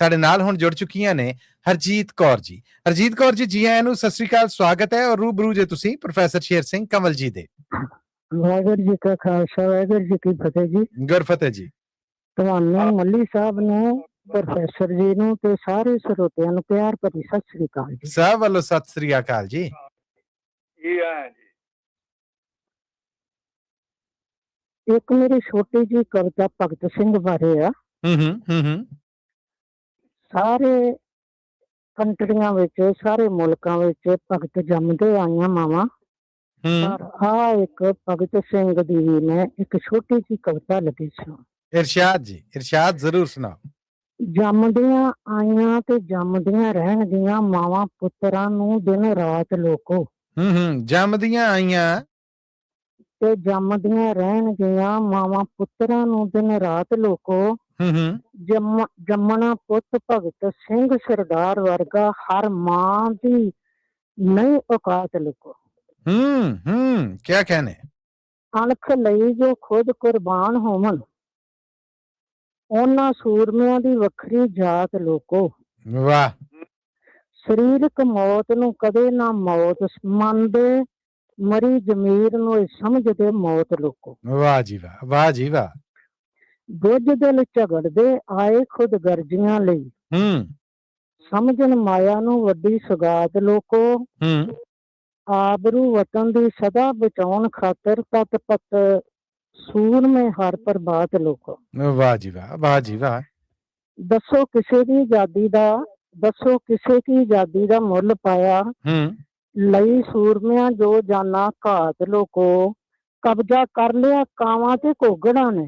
ਸਾਡੇ ਨਾਲ ਹੁਣ ਜੁੜ ਚੁੱਕੀਆਂ ਨੇ ਹਰਜੀਤ ਕੌਰ ਜੀ। ਹਰਜੀਤ ਕੌਰ ਜੀ, ਜੀ ਆਇਆਂ ਨੂੰ, ਸਤਿ ਸ੍ਰੀ ਅਕਾਲ, ਸਵਾਗਤ ਹੈ। ਔਰ ਰੂਬਰੂ ਜੇ ਤੁਸੀਂ ਪ੍ਰੋਫੈਸਰ ਸ਼ੇਰ ਸਿੰਘ ਕੰਵਲ ਜੀ ਦੇ। ਵਾਹਿਗੁਰੂ ਜੀ ਕਾ ਖਾਲਸਾ, ਵਾਹਿਗੁਰੂ ਜੀ ਕੀ ਫਤਿਹ ਜੀ। ਗੁਰਫਤਿਹ ਜੀ। ਤੁਹਾਨੂੰ ਮੱਲੀ ਸਾਹਿਬ ਨੂੰ, ਪ੍ਰੋਫੈਸਰ ਜੀ ਨੂੰ ਤੇ ਸਾਰੇ ਸਰੋਤਿਆਂ ਨੂੰ ਪਿਆਰ ਭਰੀ ਸਤਿ ਸ੍ਰੀ ਅਕਾਲ ਜੀ। ਸਭ ਵੱਲੋਂ ਸਤਿ ਸ੍ਰੀ ਅਕਾਲ ਜੀ। ਇੱਕ ਮੇਰੀ ਛੋਟੀ ਜੀ ਕਵਿਤਾ ਭਗਤ ਸਿੰਘ ਬਾਰੇ ਆ। ਸਾਰੇ ਕੰਟਰੀਆਂ ਵਿੱਚ, ਸਾਰੇ ਮੁਲਕਾਂ ਵਿੱਚ ਭਗਤ ਜੰਮਦੇ ਆਈਆਂ ਮਾਵਾਂ, ਪਰ ਆ ਇੱਕ ਭਗਤ ਸਿੰਘ ਦੀ ਮੈਂ ਇੱਕ ਛੋਟੀ ਜੀ ਕਵਿਤਾ ਲਿਖੀ ਸੀ। ਇਰਸ਼ਾਦ ਜੀ, ਇਰਸ਼ਾਦ ਜ਼ਰੂਰ ਸੁਣਾਓ। ਜੰਮਦੀਆਂ ਆਈਆਂ ਤੇ ਜੰਮਦੀਆਂ ਰਹਿਣਗੀਆਂ ਮਾਵਾਂ ਪੁੱਤਰਾਂ ਨੂੰ ਦਿਨ ਰਾਤ ਲੋਕੋ। ਜੰਮਦੀਆਂ ਆਈਆਂ ਤੇ ਜੰਮਦੀਆਂ ਰਹਿਣਗੀਆਂ ਮਾਵਾਂ ਪੁੱਤਰਾਂ ਨੂੰ ਦਿਨ ਰਾਤ ਲੋਕੋ। ਜੰਮਣਾ ਪੁੱਤ ਭਗਤ ਸਿੰਘ ਸਰਦਾਰ ਵਰਗਾ ਹਰ ਮਾਂ ਦੀ ਨਹੀਂ ਔਕਾਤ ਲੋਕੋ। ਕਿਆ ਕਹਿਣੇ। ਅਣਖ ਲਈ ਜੋ ਖੁਦ ਕੁਰਬਾਨ ਹੋਵਨ ਉਹਨਾਂ ਸੂਰਮਿਆਂ ਦੀ ਵੱਖਰੀ ਜਾਤ ਲੋਕੋ। ਵਾਹ। ਸਰੀਰਕ ਮੌਤ ਨੂੰ ਕਦੇ ਨਾ ਮੌਤ ਮੰਨਦੇ, ਮਰੀ ਜ਼ਮੀਰ ਨੂੰ ਸਮਝਦੇ ਮੌਤ ਲੋਕੋ। ਵਾਹ ਜੀ ਵਾਹ, ਵਾਹ ਜੀ ਵਾਹ। ਬੁੱਝ ਦਿਲ ਝਗੜਦੇ ਆਏ ਖੁਦ ਗਰਜੀਆਂ ਲਈ, ਸਮਝਣ ਮਾਇਆ ਨੂੰ ਵੱਡੀ ਸੁਗਾਤ ਲੋਕੋ। ਆਬਰੂ ਵਤਨ ਦੀ ਸਦਾ ਬਚਾਉਣ ਖਾਤਰ ਪਤ ਪਤ ਸੂਰਮੇ ਹਰ ਪ੍ਰਭਾਤ ਲੋਕੋ। ਵਾਹ ਜੀ ਵਾਹ, ਵਾਹ ਜੀ ਵਾਹ। ਦੱਸੋ ਕਿਸੇ ਦੀ ਆਜ਼ਾਦੀ ਦਾ, ਦੱਸੋ ਕਿਸੇ ਦੀ ਆਜ਼ਾਦੀ ਦਾ ਮੁੱਲ ਪਾਇਆ, ਲਈ ਸੂਰਮਿਆਂ ਜੋ ਜਾਨਾ ਘਾਤ ਲੋਕੋ। ਕਬਜ਼ਾ ਕਰ ਲਿਆ ਕਾਵਾਂ ਤੇ ਘੋਗੜਾਂ ਨੇ,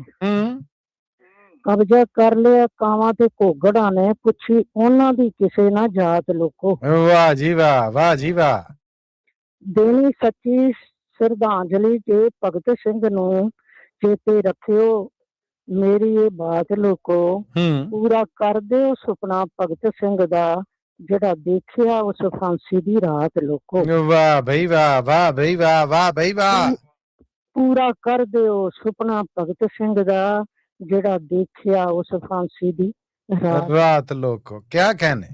ਕਬਜ਼ਾ ਕਰ ਲਿਆ ਕਾਵਾਂ ਤੇ ਘੋਗੜਾਂ ਨੇ, ਪੁੱਛੀ ਉਹਨਾਂ ਦੀ ਕਿਸੇ ਨਾ ਜਾਤ ਲੋਕੋ। ਵਾਹ ਜੀ ਵਾਹ, ਵਾਹ ਜੀ ਵਾਹ। ਦੇਣੀ ਸੱਚੀ ਸ਼ਰਧਾਂਜਲੀ ਤੇ ਭਗਤ ਸਿੰਘ ਨੂੰ ਚੇਤੇ ਰੱਖਿਓ ਮੇਰੀ ਇਹ ਬਾਤ ਲੋਕੋ। ਪੂਰਾ ਕਰ ਦਿਓ ਸੁਪਨਾ ਭਗਤ ਸਿੰਘ ਦਾ ਜਿਹੜਾ ਦੇਖਿਆ ਉਸ ਫਾਂਸੀ ਦੀ ਰਾਤ ਲੋਕੋ। ਵਾਹ ਬਈ ਵਾਹ, ਵਾਹ ਬਈ ਵਾਹ, ਵਾਹ ਬਈ ਵਾਹ। ਪੂਰਾ ਕਰ ਦਿਓ ਸੁਪਨਾ ਭਗਤ ਸਿੰਘ ਦਾ ਜਿਹੜਾ ਦੇਖਿਆ ਉਸ ਫਾਂਸੀ ਦੀ ਰਾਤ ਲੋਕੋ। ਕਿਆ ਕਹਿਣੇ।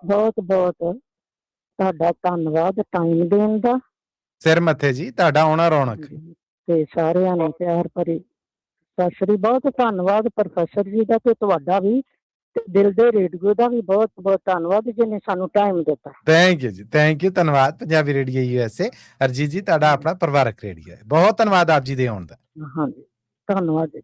ਬਹੁਤ ਬਹੁਤ ਤੁਹਾਡਾ ਧੰਨਵਾਦ ਟਾਈਮ ਦੇਣ ਦਾ। ਸਿਰ ਮੱਥੇ ਜੀ, ਤੁਹਾਡਾ ਆਉਣਾ ਰੌਣਕ। ਤੇ ਸਾਰਿਆਂ ਨੂੰ ਪਿਆਰ ਭਰੀ ਸਤਿ ਸ੍ਰੀ। ਬਹੁਤ ਧੰਨਵਾਦ ਪ੍ਰੋਫੈਸਰ ਜੀ ਦਾ ਤੇ ਤੁਹਾਡਾ ਵੀ, ਤੇ ਦਿਲ ਦੇ ਰੇਡੀਓ ਦਾ ਵੀ ਬਹੁਤ ਬਹੁਤ ਧੰਨਵਾਦ ਜਿਹਨੇ ਸਾਨੂੰ ਟਾਈਮ ਦਿੱਤਾ। ਥੈਂਕ ਯੂ ਜੀ, ਥੈਂਕ ਯੂ। ਧੰਨਵਾਦ ਪੰਜਾਬੀ ਰੇਡੀਓ USA। ਹਰਜੀਤ ਜੀ, ਤੁਹਾਡਾ ਆਪਣਾ ਪਰਿਵਾਰਕ ਰੇਡੀਓ ਹੈ। ਬਹੁਤ ਧੰਨਵਾਦ ਆਪ ਜੀ ਦੇ ਆਉਣ ਦਾ। ਹਾਂਜੀ, ਧੰਨਵਾਦ ਜੀ।